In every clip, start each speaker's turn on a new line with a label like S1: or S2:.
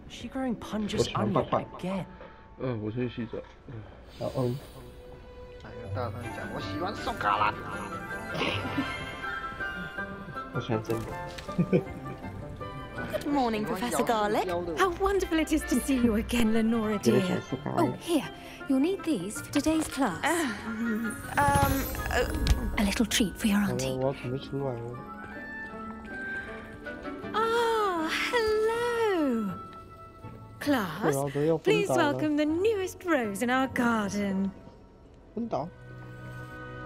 S1: She growing punches onion again.
S2: 我去洗澡。
S3: 好大声讲，我喜欢宋卡拉。
S4: 我喜欢真的。
S5: Good morning, Professor Garlic. How wonderful it is to see you again, Lenora dear. Oh, here. You'll need these for today's class. A little treat for your auntie. Ah, hello. Class, please welcome the newest rose in our garden.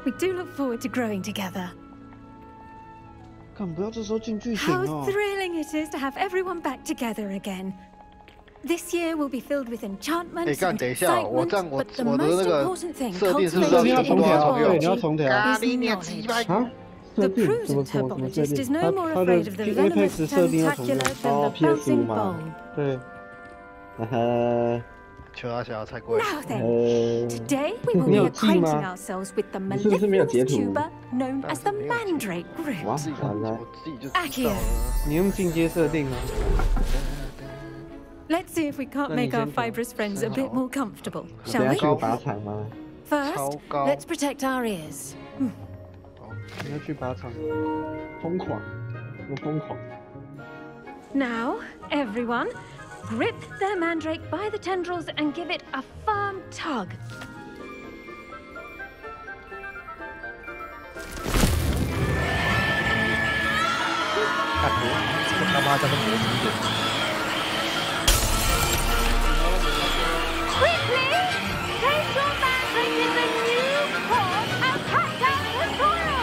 S5: We do look forward to growing together. How thrilling it is to have everyone back together again. This year will be filled with enchantment and excitement, but the most important thing cultivated in our bond is knowledge. The prudent herbologist is no more afraid of the venomous tentacular than the bouncing bulb. Now then, today we will be acquainting ourselves with the mellifluous tuber known as the mandrake root. Accio. Let's see if we can't make our fibrous friends a bit more comfortable, shall we? First, let's protect our ears. Now, everyone, grip their mandrake by the tendrils and give it a firm tug. Quickly! Place your mandrake in the new pot and cut down the soil!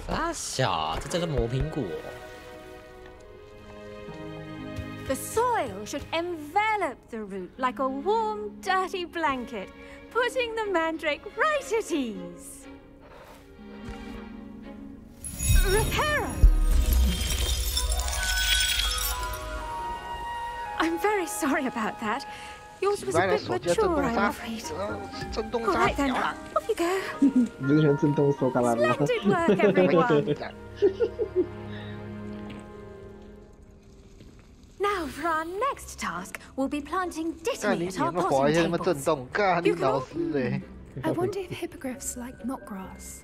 S6: 傻小，这真是磨苹果。
S5: The soil should envelop the root like a warm, dirty blanket, putting the mandrake right at ease. Reparo! I'm very sorry about that. Yours was a bit mature, I'm afraid. All right then, off you go. Splendid work, everyone. Now, for our next task, we'll be planting dittany at our potting tables.
S7: I wonder if hippogriffs like knotgrass.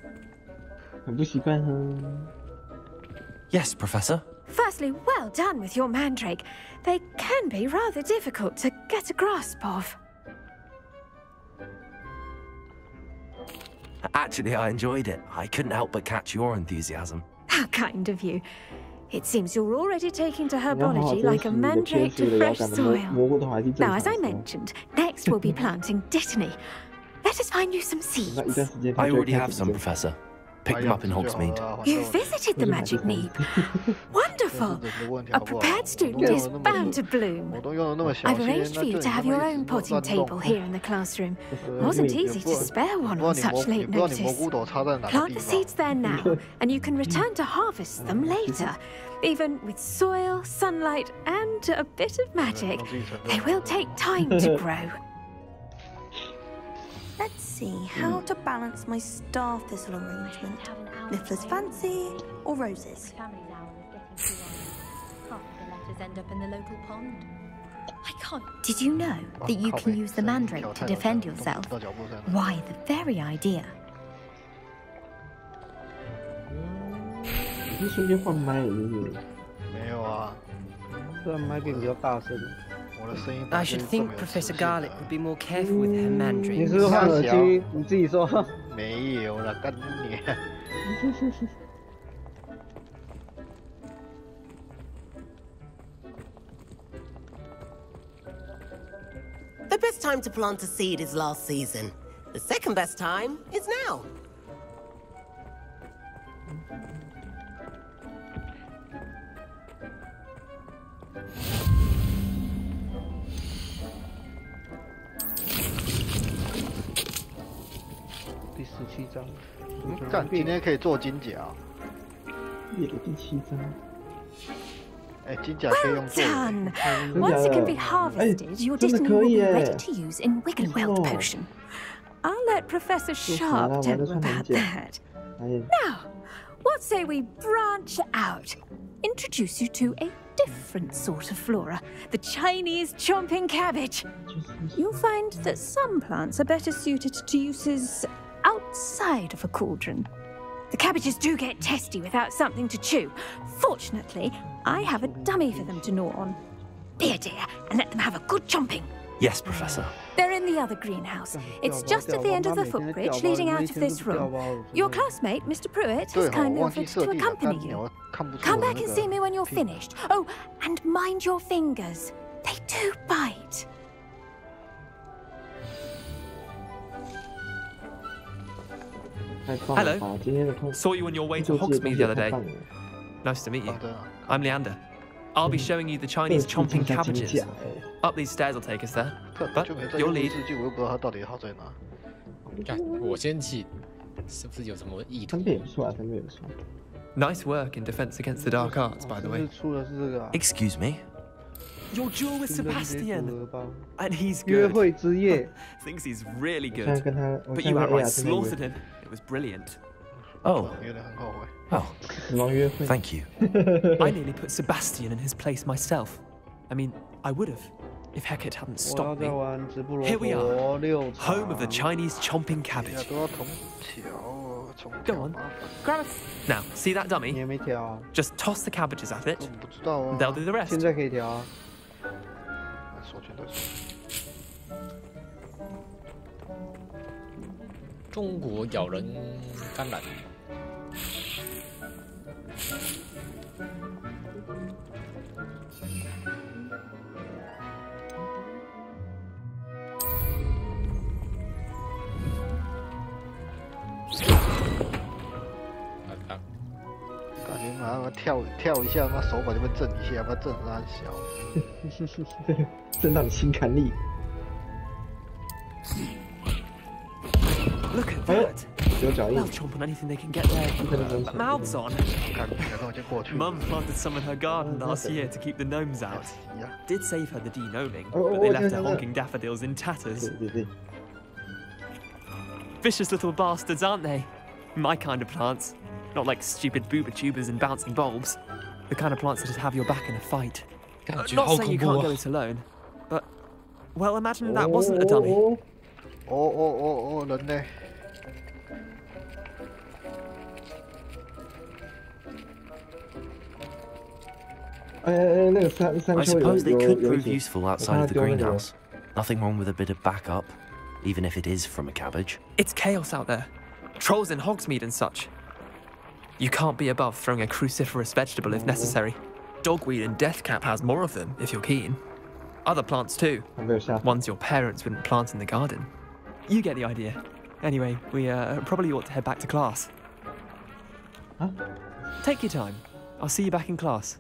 S1: Yes, Professor.
S5: Firstly, well done with your mandrake. They can be rather difficult to get a grasp of.
S1: Actually, I enjoyed it. I couldn't help but catch your enthusiasm.
S5: How kind of you. It seems you're already taking to herbology like a mandrake to fresh soil. Now, as I mentioned, next we'll be planting dittany. Let us find you some seeds.
S1: I already have some, Professor. Picked them up in Hogsmeade.
S5: You visited the Magic Neep. Wonderful! A prepared student is bound to bloom. I've arranged for you to have your own potting table here in the classroom. It wasn't easy to spare one on such late notice. Plant the seeds there now, and you can return to harvest them later. Even with soil, sunlight, and a bit of magic, they will take time to grow.
S8: Let's see how to balance my star thistle arrangement. Niffler's fancy or roses?
S5: Half of the letters end up in the local pond. I can't. Did you know that you can use the mandrake to defend yourself? Why, the very idea.
S4: 你是瞬间换麦是不是？
S3: 没有啊，
S4: 这麦给比较大声。
S9: I should think Professor Garlic would be more careful with her mandrake.
S4: 你是不是换耳机？你自己说。
S3: 没有啦，干你！
S10: The best time to plant a seed is last season. The second best time is now.
S4: 第17章，
S3: 干，今天可以做金甲。
S4: 列了第7章。
S5: Well done! Once it can be harvested, your destiny will be ready to use in Wiggleweld potion. I'll let Professor Sharp tell you about that. Now, what say we branch out? Introduce you to a different sort of flora, the Chinese chomping cabbage. You'll find that some plants are better suited to uses outside of a cauldron. The cabbages do get testy without something to chew. Fortunately, I have a dummy for them to gnaw on. Be a dear and let them have a good chomping.
S1: Yes, Professor.
S5: They're in the other greenhouse. It's just at the end of the footbridge leading out of this room. Your classmate, Mr. Pruitt, has kindly offered to accompany you. Come back and see me when you're finished. Oh, and mind your fingers. They do bite.
S2: Hello. Saw you on your way to Hogsmeade the other day. Nice to meet you. I'm Leander. I'll be showing you the Chinese chomping cabbages. Up these stairs will take us there. But your lead.
S6: 我先去，是不是有什么意图？
S2: Nice work in defense against the dark arts, by the way.
S1: Excuse me?
S2: Your duel with Sebastian. And he's good. Thinks he's really good. But you outright slaughtered him. It was brilliant.
S1: Oh. Oh. Thank you.
S2: I nearly put Sebastian in his place myself. I mean, I would have, if Hecate hadn't stopped me. Here we are, home of the Chinese chomping cabbage. Go on, grab it. Now, see that dummy? Just toss the cabbages at it, and they'll do the rest.
S6: 中国咬人甘蓝。
S3: 感觉妈跳一下，妈手把这边震一下，妈震得很小。
S4: 震到你心坎里。
S2: Look at that! They'll chomp on anything they can get their mouths on. Mum planted some in her garden last year to keep the gnomes out. Did save her the de-gnoming, but they left her honking daffodils in tatters. Vicious little bastards, aren't they? My kind of plants. Not like stupid booba tubers and bouncing bulbs. The kind of plants that have your back in a fight. Not saying you can't go it alone, but... Well, imagine that wasn't a dummy.
S3: 人呢？
S1: I suppose they could prove useful outside of the greenhouse. Nothing wrong with a bit of backup, even if it is from a cabbage.
S2: It's chaos out there. Trolls in Hogsmeade and such. You can't be above throwing a cruciferous vegetable if necessary. Dogweed and deathcap has more of them, if you're keen. Other plants too. Ones your parents wouldn't plant in the garden. You get the idea. Anyway, we probably ought to head back to class.
S4: Huh?
S2: Take your time. I'll see you back in class.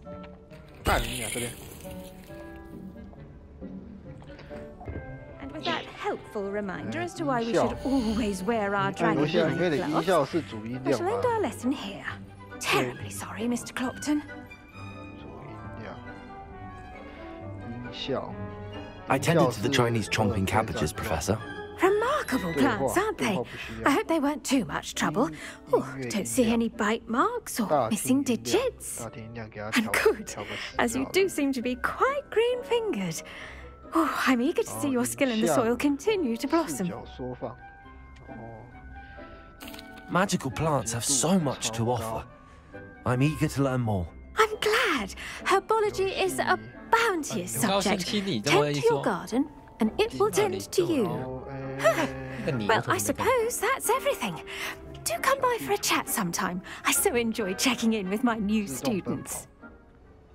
S5: And with that helpful reminder as to why we should always wear our dragon gloves, I shall end our lesson here. Terribly sorry, Mr. Clopton.
S1: I tended to the Chinese chomping cabbages, Professor.
S5: Remarkable plants, aren't they? I hope they weren't too much trouble. Oh, don't see any bite marks or missing digits. And good, as you do seem to be quite green-fingered. Oh, I'm eager to see your skill in the soil continue to blossom.
S1: Magical plants have so much to offer. I'm eager to learn more.
S5: I'm glad. Herbology is a bounteous subject. Tend to your garden, and it will tend to you. Well, I suppose that's everything. Do come by for a chat sometime. I so enjoy checking in with my new students.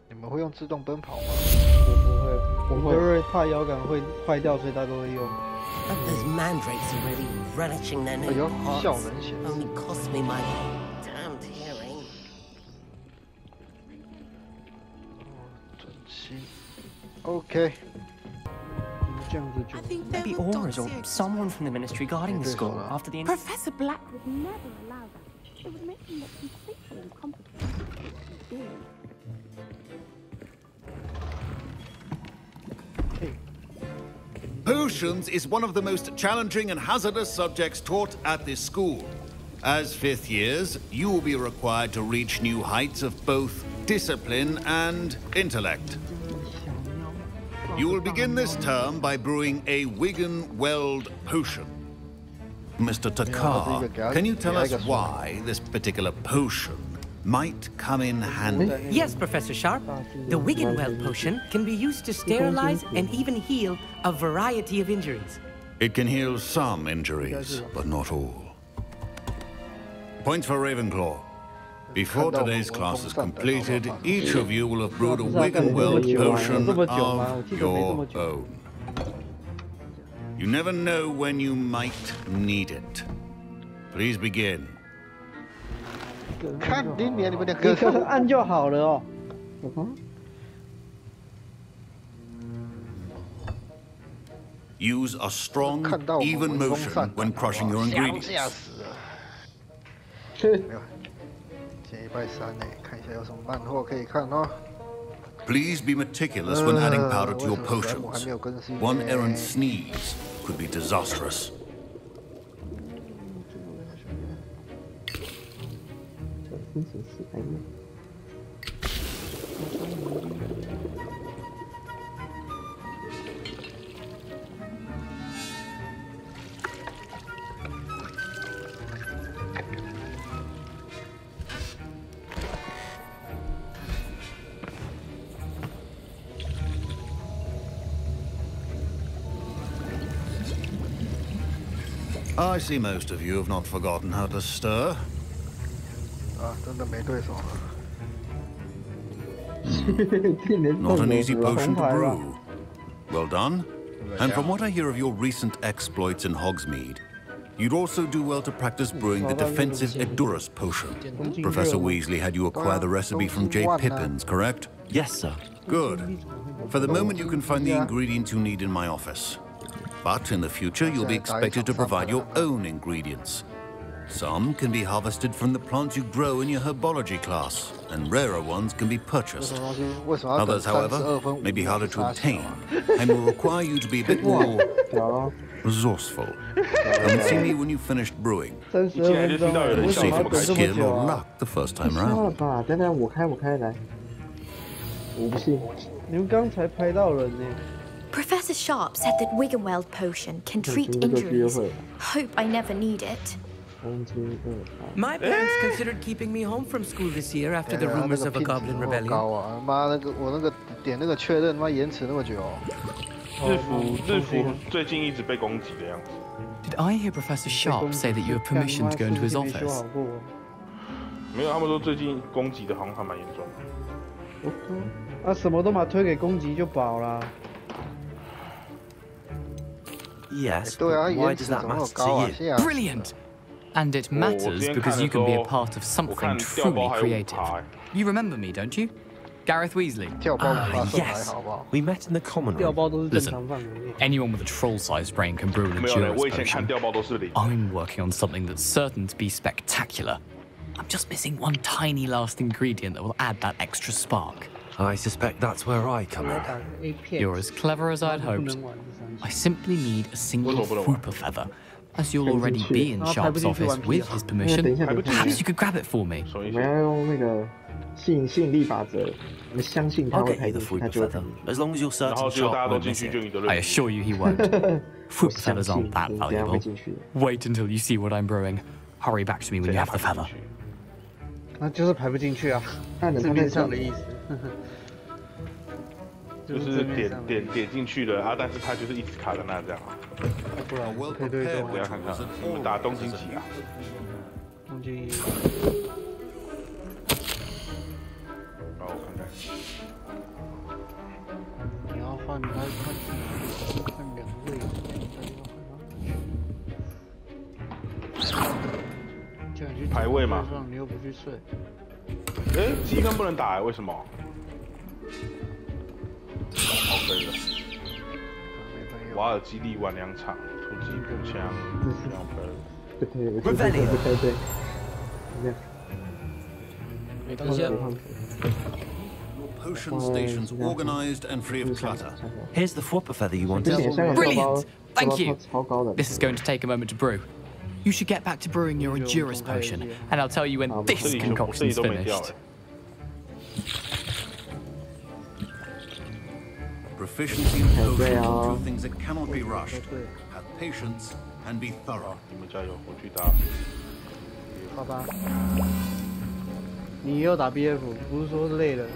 S3: 你们会用自动奔跑吗？
S4: 我不会，我怕摇杆会坏掉，所以大家都会用。
S10: But those mandrakes are really relishing their new pots. Only cost me my damned hearing.
S3: 准七 ，OK。
S9: Maybe Aurors or someone from the ministry guarding the school after the...
S5: Professor Black would never allow that. It would make him look completely incompetent.
S11: Potions is one of the most challenging and hazardous subjects taught at this school. As 5th years, you will be required to reach new heights of both discipline and intellect. You will begin this term by brewing a Wigan-Weld potion. Mr. Takar, can you tell us why this particular potion might come in handy?
S9: Yes, Professor Sharp. The Wigan-Weld potion can be used to sterilize and even heal a variety of injuries.
S11: It can heal some injuries, but not all. Points for Ravenclaw. Before today's class is completed, each of you will have brewed a Wigan-Weld potion of your own. You never know when you might need it. Please begin.
S3: 看你你们两
S4: 个按就好了哦。
S11: Use a strong, even motion when crushing your ingredients.
S3: 今天礼拜三呢，看一下有什么漫画可以看哦。
S11: Please be meticulous when adding powder to your potions. One errant sneeze could be disastrous. I see most of you have not forgotten how to stir.
S3: 啊，真的没对手了。
S11: Not an easy potion to brew. Well done. And from what I hear of your recent exploits in Hogsmeade, you'd also do well to practice brewing the defensive Edurus potion. Professor Weasley had you acquire the recipe from J. Pippin's, correct?
S1: Yes, sir.
S11: Good. For the moment, you can find the ingredients you need in my office. But in the future, you'll be expected to provide your own ingredients. Some can be harvested from the plants you grow in your herbology class, and rarer ones can be purchased. Others, however, may be harder to obtain, and will require you to be a bit more resourceful. Come and see me when you've finished brewing. We'll see if it's skill or luck the first time round.
S4: 我不信，你们刚才拍到人呢。
S5: Professor Sharp said that Wigan-Weld potion can treat injuries. Hope I never need it.
S9: My parents considered keeping me home from school this year after the rumors of a goblin rebellion.
S3: 妈，我那个点那个确认，妈延迟那么久。
S12: 日服最近一直被攻击的样子。
S2: Did I hear Professor Sharp say that you have permission to go into his office?
S12: 没有，他们说最近攻击的好像还蛮严重的。
S4: 啊，什么都把推给攻击就饱啦。
S1: Yes, why does that matter to you?
S2: Brilliant! And it matters because you can be a part of something truly creative. You remember me, don't you? Gareth Weasley.
S1: Yes. We met in the common room.
S2: Listen, anyone with a troll-sized brain can brew an endurance potion. I'm working on something that's certain to be spectacular. I'm just missing one tiny last ingredient that will add that extra spark.
S1: I suspect that's where I come in.
S2: You're as clever as I'd hoped. I simply need a single Whooper feather. As you'll already be in Sharp's office with his permission, perhaps you could grab it for me.
S4: I'll get you
S1: the Whooper feather, as long as you're certain Sharp won't miss it.
S2: I assure you he won't. Whooper feathers aren't that valuable. Wait until you see what I'm brewing. Hurry back to me when you have the feather.
S4: 那就是排不进去啊，字面上的意思。
S12: 就是点进去了啊，但是它就是一直卡在那这样。
S4: 不然配对中，
S12: 大家看看，我们打东京几啊？
S4: 东京。
S12: 让我看看。
S3: 你要换2位。
S12: 排位吗？
S3: 你又不去睡。
S12: 哎，积分不能打，为什么？ 好，可以了。瓦尔基利玩2场，突击步枪2分。
S6: 没东西。
S11: potion stations organized and free of clutter.
S1: Here's the Fwopper feather you wanted.
S9: Brilliant! Thank you. This is going to take a moment to brew. You should get back to brewing your Endurance potion, and I'll tell you when this concoction's finished.
S11: Proficiency in potions are two things that cannot be rushed. Have patience and be thorough.
S12: 你们加油，我去打。
S4: 好吧。你又打 BF， 不是说累了？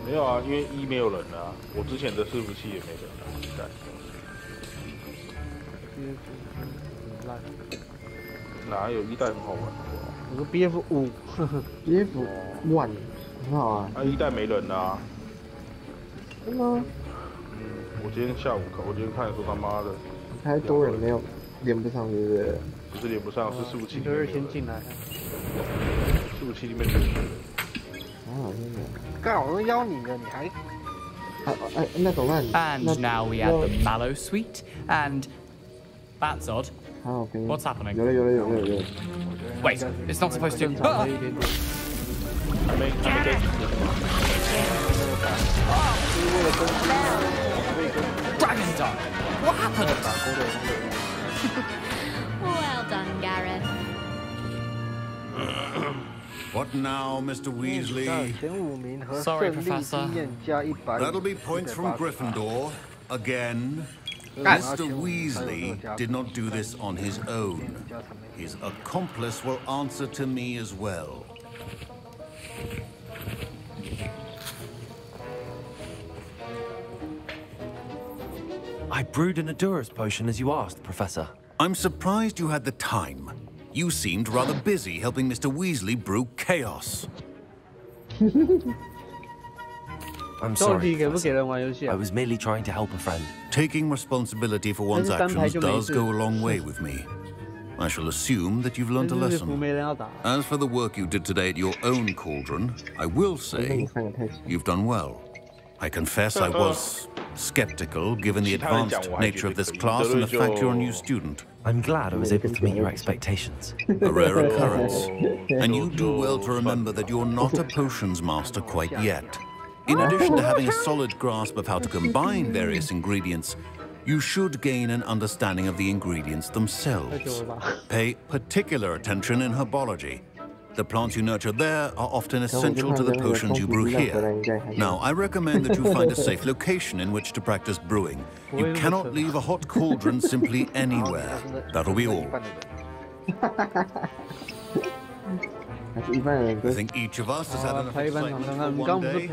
S12: 没有啊，因为没有人啊，我之前的伺服器也没人啊，一代。
S4: BF 烂。
S12: 哪有一代很好玩？
S4: 我说 BF 5 ，BF 1很好啊。
S12: 一代没人啊。
S4: 真的吗？
S12: 我今天下午看，我今天看说他妈的，
S4: 太多人没有连不上，对不对？
S12: 不是连不上，是伺服器里面。
S4: 就是先进来。
S12: 伺服器里面没人。
S3: 真的。干，我都邀你了，你还？
S4: 那种烂。
S9: And now we add the Mallow Suite, and that's odd. What's happening?
S4: 有了。
S9: Wait, it's not supposed to. Dragon Dog! What happened?
S5: Well done, Gareth.
S11: What now, Mr. Weasley?
S9: Sorry, Professor.
S11: That'll be points from Gryffindor. Again. Mr. Weasley did not do this on his own. His accomplice will answer to me as well.
S1: I brewed an Endurance potion as you asked, Professor.
S11: I'm surprised you had the time. You seemed rather busy helping Mr. Weasley brew chaos.
S1: I'm sorry, Professor. I was merely trying to help a friend.
S11: Taking responsibility for one's actions does go a long way with me. I shall assume that you've learned a lesson. As for the work you did today at your own cauldron, I will say you've done well. I confess I was skeptical given the advanced nature of this class and the fact you're a new student.
S1: I'm glad I was able to meet your expectations.
S11: A rare occurrence. And you do well to remember that you're not a potions master quite yet. In addition to having a solid grasp of how to combine various ingredients, you should gain an understanding of the ingredients themselves. Pay particular attention in herbology. The plants you nurture there are often essential to the potions you brew here. Now, I recommend that you find a safe location in which to practice brewing. You cannot leave a hot cauldron simply anywhere. That'll be all. I think each of us has had enough excitement for one day.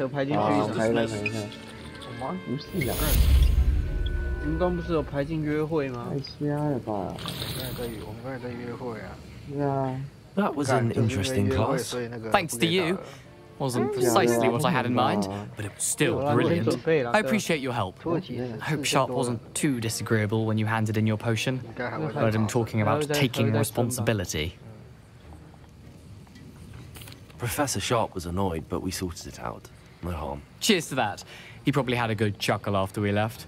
S4: 你们刚不是有排进约会吗？太瞎了吧！我们刚才在约会啊。是啊。
S1: That was an interesting class.
S9: Thanks to you. Wasn't precisely what I had in mind, but it was still brilliant. I appreciate your help. I hope Sharp wasn't too disagreeable when you handed in your potion. Heard him talking about taking responsibility.
S1: Professor Sharp was annoyed, but we sorted it out. No harm.
S9: Cheers to that. He probably had a good chuckle after we left.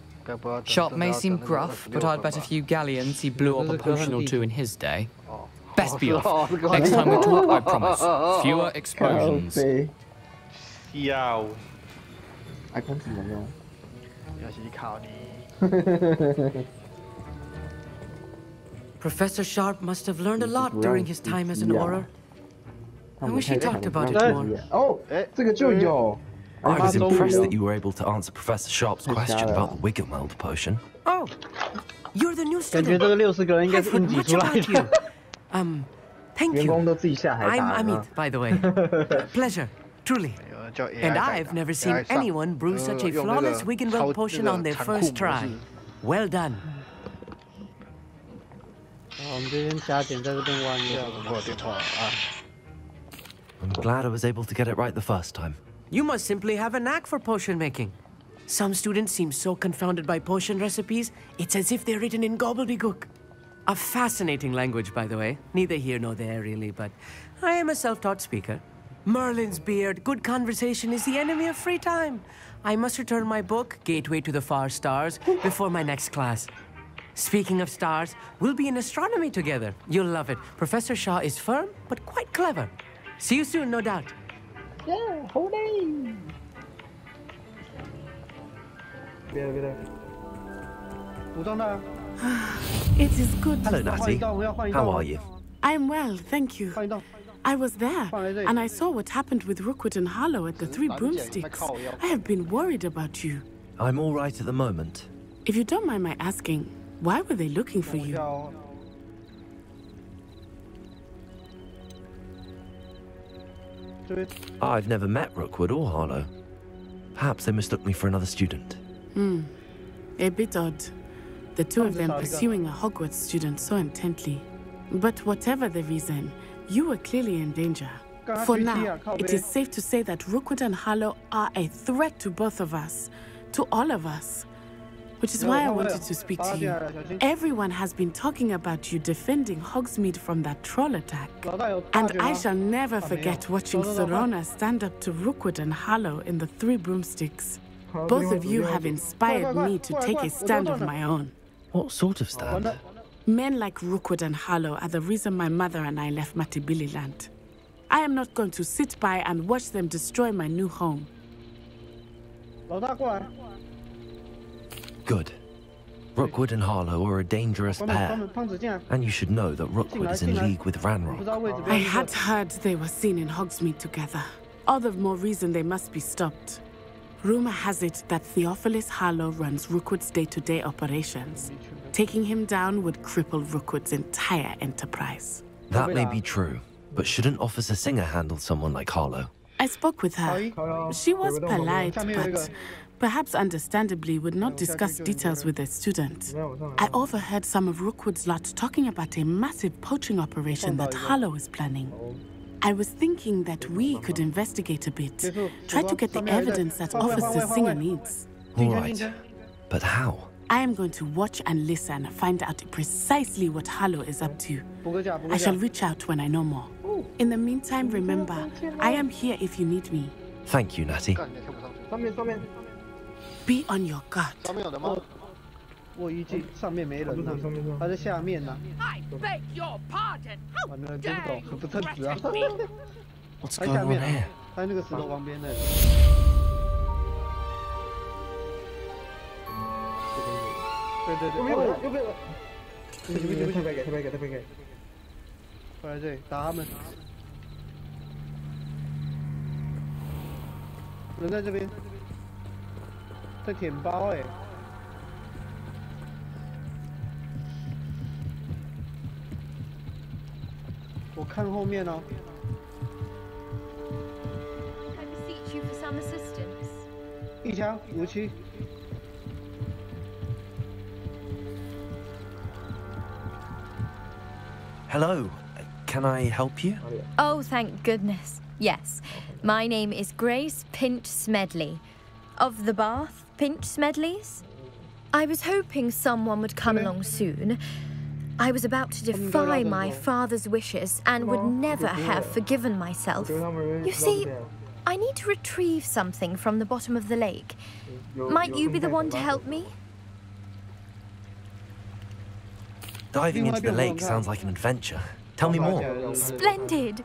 S9: Sharp may seem gruff, but I'd bet a few galleons he blew up a potion or two in his day. Best be off. Next time we talk, I promise. Fewer explosions.
S12: Yow.
S4: I can't remember.
S9: Professor Sharp must have learned a lot during his time as an Auror. I wish he talked about it more.
S4: Oh,
S1: I was impressed that you were able to answer Professor Sharp's question about the Wiggenweld potion.
S9: Oh, you're the new student. I've heard much about you. Thank you. I'm Amit, by the way. Pleasure, truly. And I've never seen anyone brew such a flawless Wiggenweld potion on their first try. Well done.
S1: I'm glad I was able to get it right the first time.
S9: You must simply have a knack for potion making. Some students seem so confounded by potion recipes, it's as if they're written in gobbledygook. A fascinating language, by the way. Neither here nor there, really, but I am a self-taught speaker. Merlin's beard, good conversation is the enemy of free time. I must return my book, Gateway to the Far Stars, before my next class. Speaking of stars, we'll be in astronomy together. You'll love it. Professor Shaw is firm, but quite clever. See you soon, no doubt.
S4: Yeah, holy.
S13: It is good.
S1: Hello, Natty. How are you?
S13: I'm well, thank you. I was there, and I saw what happened with Rookwood and Harlow at the Three Broomsticks. I have been worried about you.
S1: I'm all right at the moment.
S13: If you don't mind my asking, why were they looking for you?
S1: I've never met Rookwood or Harlow. Perhaps they mistook me for another student.
S13: A bit odd. The two of them pursuing a Hogwarts student so intently. But whatever the reason, you were clearly in danger. For now, it is safe to say that Rookwood and Harlow are a threat to both of us, to all of us. Which is why I wanted to speak to you. Everyone has been talking about you defending Hogsmeade from that troll attack. And I shall never forget watching Serona stand up to Rookwood and Harlow in the Three Broomsticks. Both of you have inspired me to take a stand of my own.
S1: What sort of stand?
S13: Men like Rookwood and Harlow are the reason my mother and I left Matibili land. I am not going to sit by and watch them destroy my new home.
S1: Good. Rookwood and Harlow are a dangerous pair, and you should know that Rookwood is in league with Ranrock.
S13: I had heard they were seen in Hogsmeade together. All the more reason they must be stopped. Rumor has it that Theophilus Harlow runs Rookwood's day-to-day operations. Taking him down would cripple Rookwood's entire enterprise.
S1: That may be true, but shouldn't Officer Singer handle someone like Harlow?
S13: I spoke with her. She was polite, but perhaps understandably would not discuss details with a student. I overheard some of Rookwood's lot talking about a massive poaching operation that Harlow is planning. I was thinking that we could investigate a bit, try to get the evidence that Officer Singer needs.
S1: All right, but how?
S13: I am going to watch and listen, find out precisely what Harlow is up to. I shall reach out when I know more. In the meantime, remember, I am here if you need me.
S1: Thank you, Natty.
S13: Be on your guard.
S4: I
S14: beg your pardon.
S1: What's going on here?
S5: I beseech you for some assistance.
S4: 一枪武器。
S1: Hello. Can I help you?
S5: Oh, thank goodness. Yes. My name is Grace Pinch Smedley. Of the Bath Pinch Smedleys? I was hoping someone would come along soon. I was about to defy my father's wishes and would never have forgiven myself. You see, I need to retrieve something from the bottom of the lake. Might you be the one to help me?
S1: Diving into the lake sounds like an adventure. Tell me more.
S5: Splendid!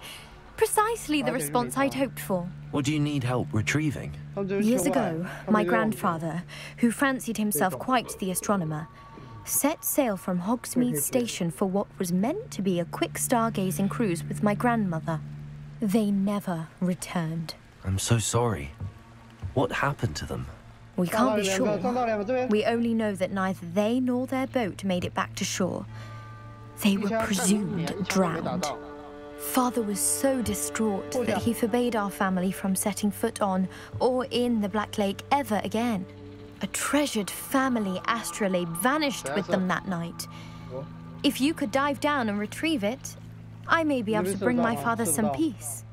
S5: Precisely the response I'd hoped for.
S1: What do you need help retrieving?
S5: Years ago, my grandfather, who fancied himself quite the astronomer, set sail from Hogsmeade Station for what was meant to be a quick stargazing cruise with my grandmother. They never returned.
S1: I'm so sorry. What happened to them?
S5: We can't be sure. We only know that neither they nor their boat made it back to shore. They were presumed drowned. Father was so distraught that he forbade our family from setting foot on or in the Black Lake ever again. A treasured family astrolabe vanished with them that night. If you could dive down and retrieve it, I may be able to bring my father some peace.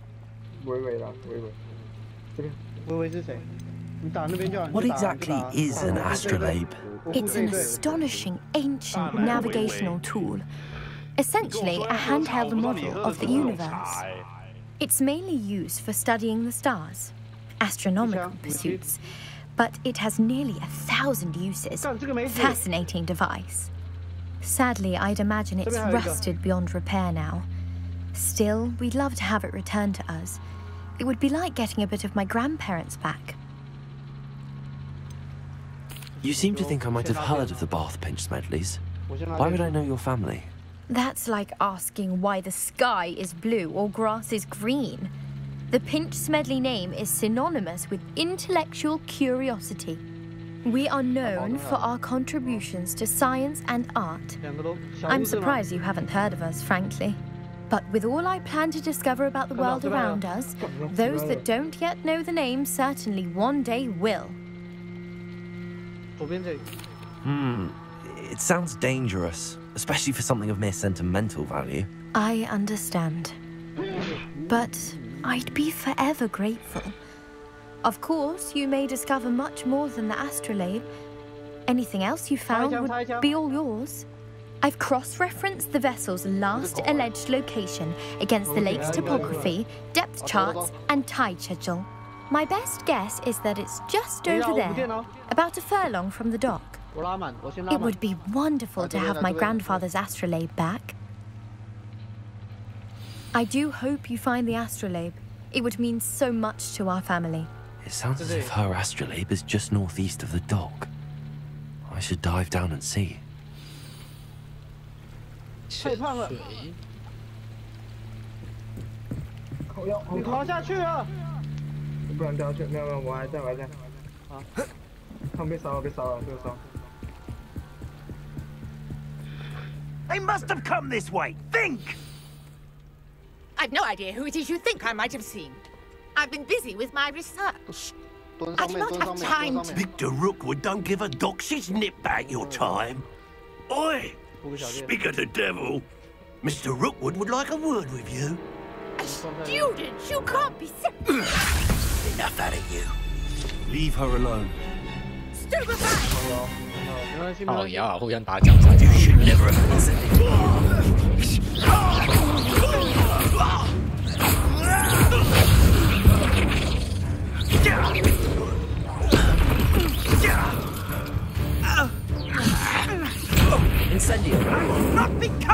S1: What exactly is an astrolabe?
S5: It's an astonishing ancient navigational tool. Essentially a handheld model of the universe. It's mainly used for studying the stars, astronomical pursuits, but it has nearly 1,000 uses. Fascinating device. Sadly, I'd imagine it's rusted beyond repair now. Still, we'd love to have it returned to us. It would be like getting a bit of my grandparents back.
S1: You seem to think I might have heard of the Bath Pinch Smedleys. Why would I know your family?
S5: That's like asking why the sky is blue or grass is green. The Pinch Smedley name is synonymous with intellectual curiosity. We are known for our contributions to science and art. I'm surprised you haven't heard of us, frankly. But with all I plan to discover about the world around us, those that don't yet know the name certainly one day will.
S1: It sounds dangerous, especially for something of mere sentimental value.
S5: I understand. But I'd be forever grateful. Of course, you may discover much more than the astrolabe. Anything else you found would be all yours. I've cross-referenced the vessel's last alleged location against the lake's topography, depth charts, and tide schedule. My best guess is that it's just over there, about a furlong from the dock. It would be wonderful to have my grandfather's astrolabe back. I do hope you find the astrolabe. It would mean so much to our family.
S1: It sounds as if her astrolabe is just northeast of the dock. I should dive down and see.
S4: 太胖了，你滑下去了！不能掉下去，没有，我还在，啊，看被烧了，被烧了。
S15: They must have come this way. Think!
S14: I've no idea who it is you think I might have seen. I've been busy with my research. I do not have time to...
S15: Victor Rookwood don't give a doxy's nip back your time. Oi! Speak of the devil. Mr. Rookwood would like a word with you.
S14: A student? You can't be sick.
S15: Enough out of you. Leave her alone.
S14: Stupefy!
S6: 哦，也要互相打脚才
S15: You should never have consented.
S1: Incendio!
S15: Not because